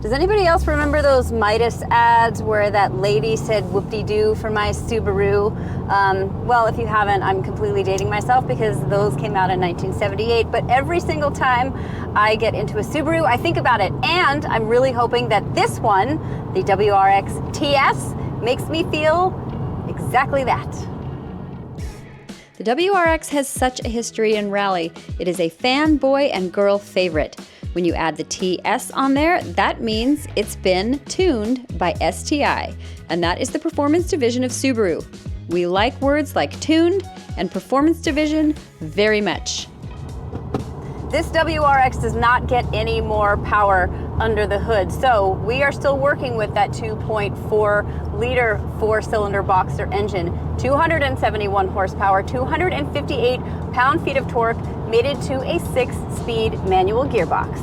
Does anybody else remember those Midas ads where that lady said whoop-de-doo for my Subaru? Well, if you haven't, I'm completely dating myself because those came out in 1978, but every single time I get into a Subaru, I think about it, and I'm really hoping that this one, the WRX TS, makes me feel exactly that. The WRX has such a history in rally. It is a fanboy and girl favorite. When you add the TS on there, that means it's been tuned by STI, and that is the performance division of Subaru. We like words like tuned and performance division very much. This WRX does not get any more power under the hood, so we are still working with that 2.4 liter four-cylinder boxer engine, 271 horsepower, 258 pound-feet of torque, mated to a 6-speed manual gearbox.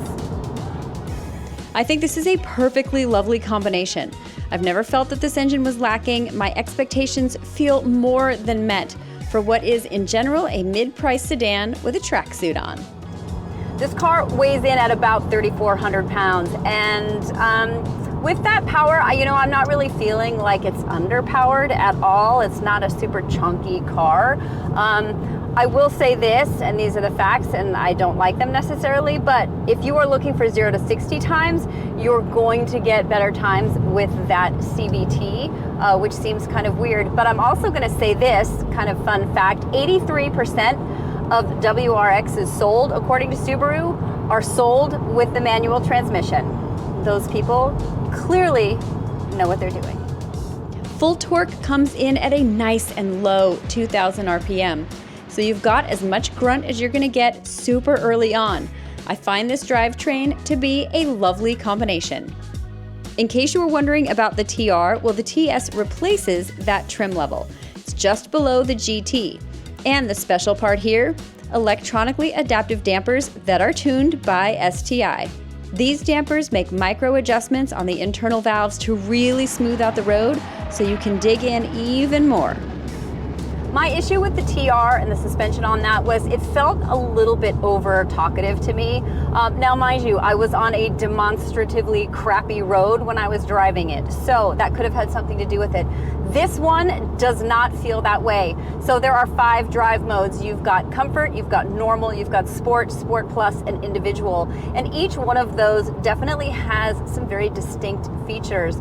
I think this is a perfectly lovely combination. I've never felt that this engine was lacking. My expectations feel more than met for what is in general a mid-price sedan with a tracksuit on. This car weighs in at about 3,400 pounds, and with that power, I'm not really feeling like it's underpowered at all. It's not a super chunky car. I will say this, and these are the facts, and I don't like them necessarily, but if you are looking for 0 to 60 times, you're going to get better times with that CVT, which seems kind of weird. But I'm also going to say this kind of fun fact: 83% of WRXs sold, according to Subaru, are sold with the manual transmission. Those people clearly know what they're doing. Full torque comes in at a nice and low 2,000 RPM. So you've got as much grunt as you're gonna get super early on. I find this drivetrain to be a lovely combination. In case you were wondering about the TR, well, the TS replaces that trim level. It's just below the GT. And the special part here, electronically adaptive dampers that are tuned by STI. These dampers make micro adjustments on the internal valves to really smooth out the road so you can dig in even more. My issue with the TR and the suspension on that was it felt a little bit over talkative to me. Now, mind you, I was on a demonstratively crappy road when I was driving it, so that could have had something to do with it. This one does not feel that way. So there are 5 drive modes. You've got comfort, you've got normal, you've got sport, sport plus, and individual. And each one of those definitely has some very distinct features.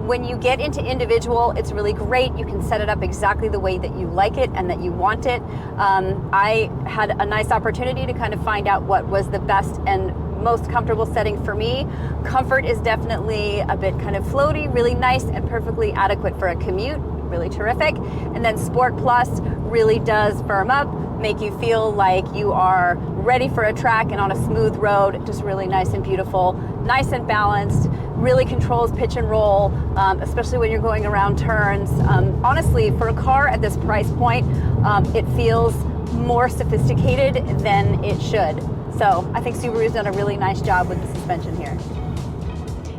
When you get into individual, it's really great. You can set it up exactly the way that you like it and that you want it. I had a nice opportunity to kind of find out what was the best and most comfortable setting for me. Comfort is definitely a bit kind of floaty, really nice and perfectly adequate for a commute, really terrific. And then Sport Plus really does firm up, make you feel like you are ready for a track and on a smooth road, just really nice and beautiful, nice and balanced, really controls pitch and roll, especially when you're going around turns. Honestly, for a car at this price point, it feels more sophisticated than it should. So I think Subaru's done a really nice job with the suspension here.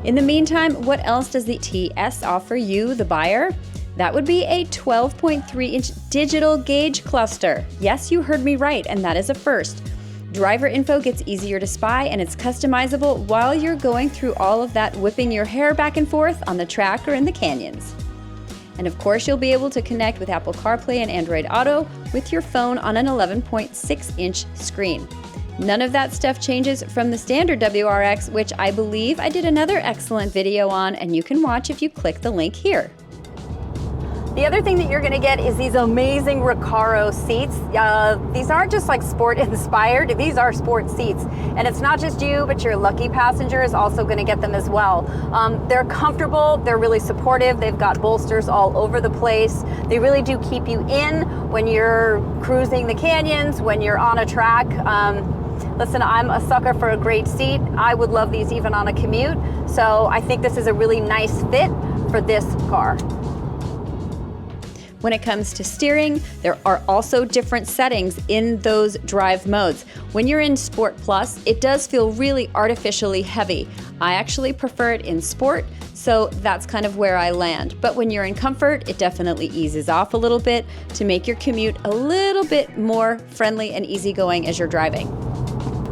In the meantime, what else does the TS offer you, the buyer? That would be a 12.3-inch digital gauge cluster. Yes, you heard me right, and that is a first. Driver info gets easier to spy, and it's customizable while you're going through all of that whipping your hair back and forth on the track or in the canyons. And of course, you'll be able to connect with Apple CarPlay and Android Auto with your phone on an 11.6-inch screen. None of that stuff changes from the standard WRX, which I believe I did another excellent video on, and you can watch if you click the link here. The other thing that you're gonna get is these amazing Recaro seats. These aren't just like sport inspired, these are sport seats. And it's not just you, but your lucky passenger is also gonna get them as well. They're comfortable, they're really supportive, they've got bolsters all over the place. They really do keep you in when you're cruising the canyons, when you're on a track. Listen, I'm a sucker for a great seat. I would love these even on a commute. So I think this is a really nice fit for this car. When it comes to steering, there are also different settings in those drive modes. When you're in Sport Plus, it does feel really artificially heavy. I actually prefer it in Sport, so that's kind of where I land. But when you're in Comfort, it definitely eases off a little bit to make your commute a little bit more friendly and easygoing as you're driving.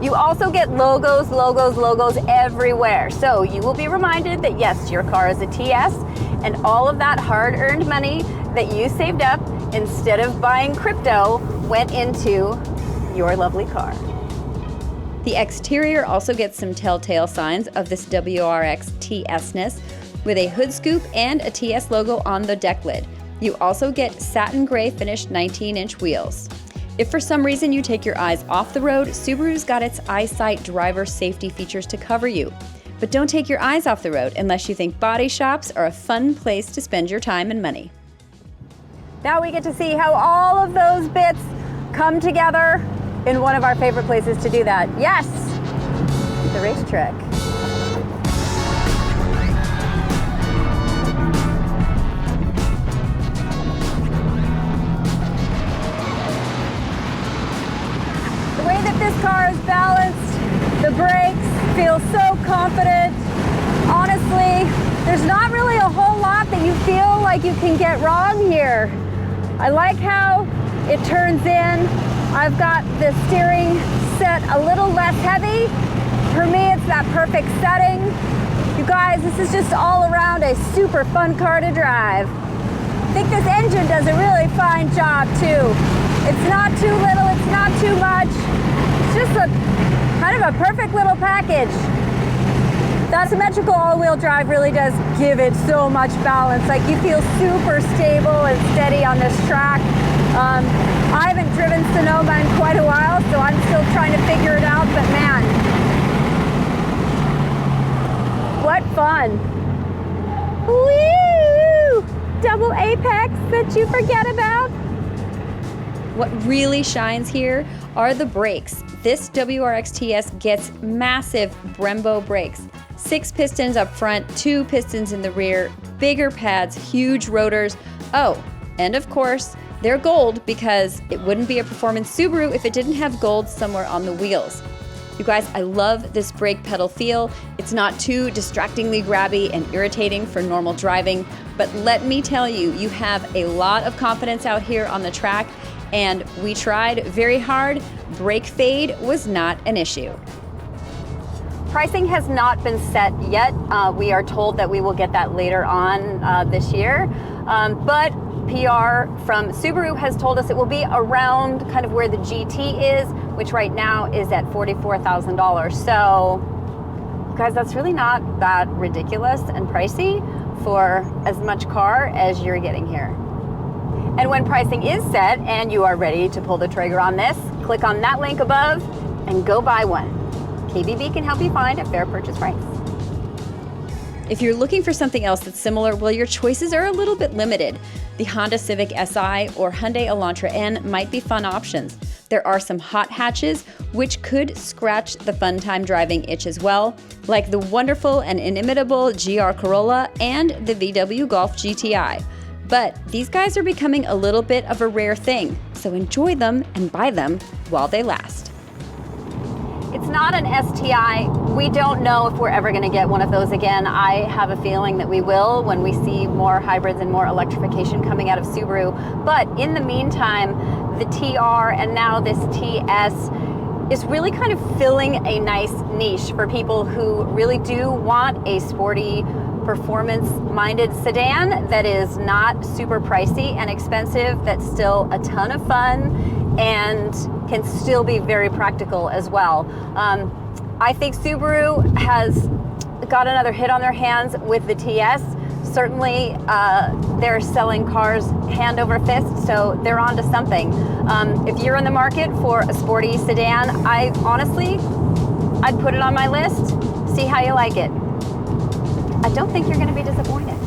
You also get logos, logos, logos everywhere. So you will be reminded that yes, your car is a TS, and all of that hard-earned money that you saved up instead of buying crypto went into your lovely car. The exterior also gets some telltale signs of this WRX TS-ness with a hood scoop and a TS logo on the deck lid. You also get satin gray finished 19-inch wheels. If for some reason you take your eyes off the road, Subaru's got its EyeSight driver safety features to cover you. But don't take your eyes off the road unless you think body shops are a fun place to spend your time and money. Now we get to see how all of those bits come together in one of our favorite places to do that. Yes, the racetrack. The way that this car is balanced, the brakes feel so confident. Honestly, there's not really a whole lot that you feel like you can get wrong here. I like how it turns in. I've got the steering set a little less heavy. For me, it's that perfect setting. You guys, this is just all around a super fun car to drive. I think this engine does a really fine job too. It's not too little, it's not too much. It's just a kind of a perfect little package. That symmetrical all-wheel drive really does give it so much balance. Like, you feel super stable and steady on this track. I haven't driven Sonoma in quite a while, so I'm still trying to figure it out, but man, what fun. Woo! Double apex that you forget about. What really shines here are the brakes. This WRX TS gets massive Brembo brakes. 6 pistons up front, 2 pistons in the rear, bigger pads, huge rotors. Oh, and of course, they're gold because it wouldn't be a performance Subaru if it didn't have gold somewhere on the wheels. You guys, I love this brake pedal feel. It's not too distractingly grabby and irritating for normal driving, but let me tell you, you have a lot of confidence out here on the track, and we tried very hard. Brake fade was not an issue. Pricing has not been set yet. We are told that we will get that later on this year, but PR from Subaru has told us it will be around kind of where the GT is, which right now is at $44,000. So, guys, that's really not that ridiculous and pricey for as much car as you're getting here. And when pricing is set and you are ready to pull the trigger on this, click on that link above and go buy one. KBB can help you find a fair purchase price. If you're looking for something else that's similar, well, your choices are a little bit limited. The Honda Civic Si or Hyundai Elantra N might be fun options. There are some hot hatches, which could scratch the fun time driving itch as well, like the wonderful and inimitable GR Corolla and the VW Golf GTI. But these guys are becoming a little bit of a rare thing, so enjoy them and buy them while they last. It's not an STI. We don't know if we're ever going to get one of those again. I have a feeling that we will when we see more hybrids and more electrification coming out of Subaru. But in the meantime, the TR and now this TS is really kind of filling a nice niche for people who really do want a sporty, performance-minded sedan that is not super pricey and expensive, that's still a ton of fun and can still be very practical as well. I think Subaru has got another hit on their hands with the TS. Certainly, they're selling cars hand over fist, so they're on to something. If you're in the market for a sporty sedan, I'd put it on my list, see how you like it. I don't think you're going to be disappointed.